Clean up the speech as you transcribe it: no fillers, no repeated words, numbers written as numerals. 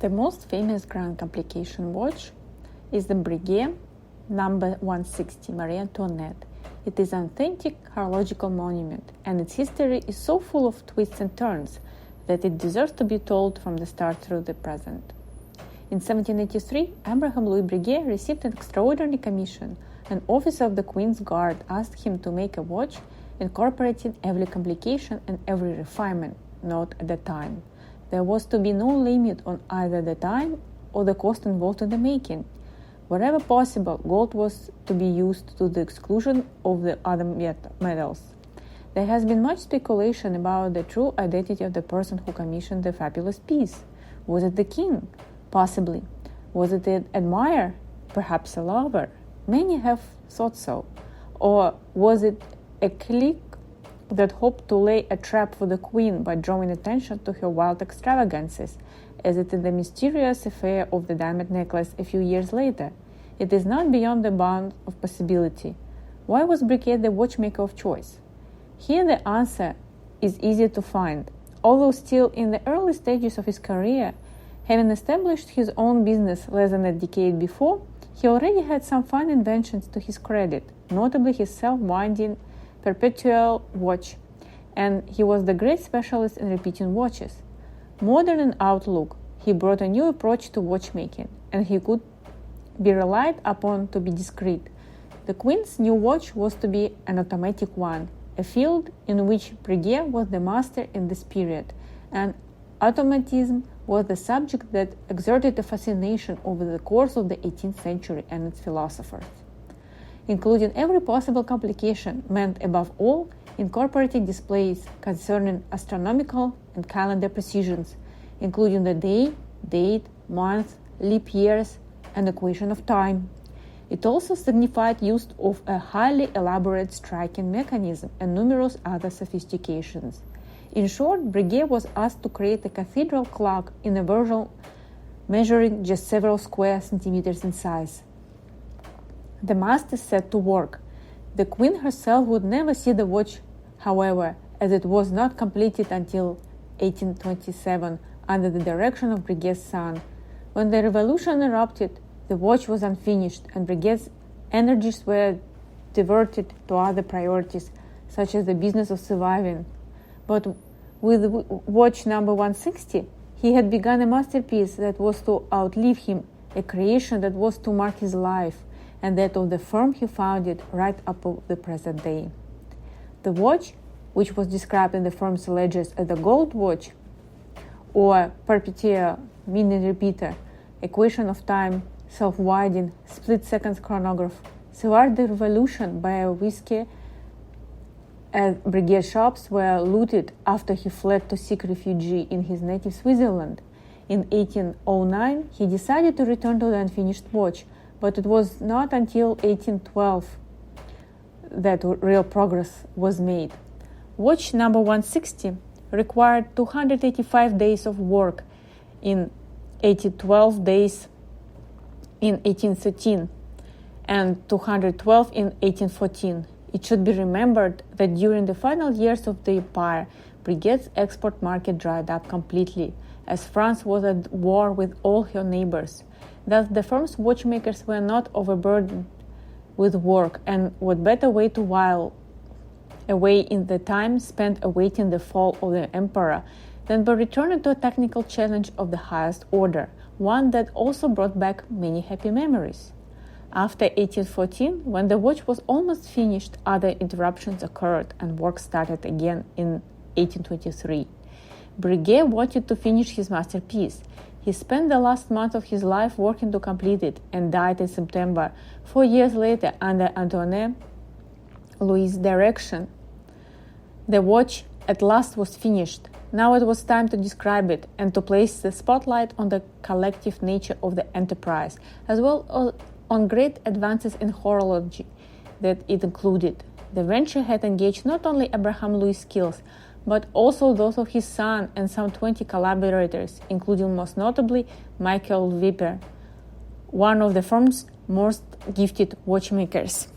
The most famous Grande Complication watch is the Breguet number 160 Marie Antoinette. It is an authentic horological monument, and its history is so full of twists and turns that it deserves to be told from the start through the present. In 1783, Abraham Louis Breguet received an extraordinary commission. An officer of the Queen's Guard asked him to make a watch incorporating every complication and every refinement, not at the time. There was to be no limit on either the time or the cost involved in the making. Wherever possible, gold was to be used to the exclusion of the other metals. There has been much speculation about the true identity of the person who commissioned the fabulous piece. Was it the king? Possibly. Was it an admirer? Perhaps a lover? Many have thought so. Or was it a clique that hoped to lay a trap for the queen by drawing attention to her wild extravagances, as it in the mysterious affair of the diamond necklace a few years later? It is not beyond the bound of possibility. Why was Breguet the watchmaker of choice? Here the answer is easy to find. Although still in the early stages of his career, having established his own business less than a decade before, he already had some fine inventions to his credit, notably his self-winding perpetual watch, and he was the great specialist in repeating watches. Modern in outlook, he brought a new approach to watchmaking, and he could be relied upon to be discreet. The Queen's new watch was to be an automatic one, a field in which Breguet was the master in this period, and automatism was the subject that exerted a fascination over the course of the 18th century and its philosophers. Including every possible complication meant above all incorporating displays concerning astronomical and calendar precisions, including the day, date, month, leap years, and equation of time. It also signified use of a highly elaborate striking mechanism and numerous other sophistications. In short, Breguet was asked to create a cathedral clock in a version measuring just several square centimeters in size. The master set to work. The Queen herself would never see the watch, however, as it was not completed until 1827 under the direction of Breguet's son. When the revolution erupted, the watch was unfinished, and Breguet's energies were diverted to other priorities, such as the business of surviving. But with watch number 160, he had begun a masterpiece that was to outlive him, a creation that was to mark his life, and that of the firm he founded right up to the present day. The watch, which was described in the firm's ledgers as the gold watch, or perpetual minute repeater, equation of time, self-winding, split-seconds chronograph, survived the revolution by a whiskey as Breguet shops were looted after he fled to seek refuge in his native Switzerland. In 1809, he decided to return to the unfinished watch, but it was not until 1812 that real progress was made. Watch number 160 required 285 days of work in 1812 days in 1813 and 212 in 1814. It should be remembered that during the final years of the empire, Breguet's export market dried up completely, as France was at war with all her neighbors. Thus, the firm's watchmakers were not overburdened with work, and what better way to while away in the time spent awaiting the fall of the emperor than by returning to a technical challenge of the highest order, one that also brought back many happy memories. After 1814, when the watch was almost finished, other interruptions occurred and work started again in 1823. Breguet wanted to finish his masterpiece. He spent the last month of his life working to complete it and died in September. 4 years later, under Antoinette Louis' direction, the watch at last was finished. Now it was time to describe it and to place the spotlight on the collective nature of the enterprise, as well as on great advances in horology that it included. The venture had engaged not only Abraham Louis' skills, but also those of his son and some 20 collaborators, including most notably Michael Wipper, one of the firm's most gifted watchmakers.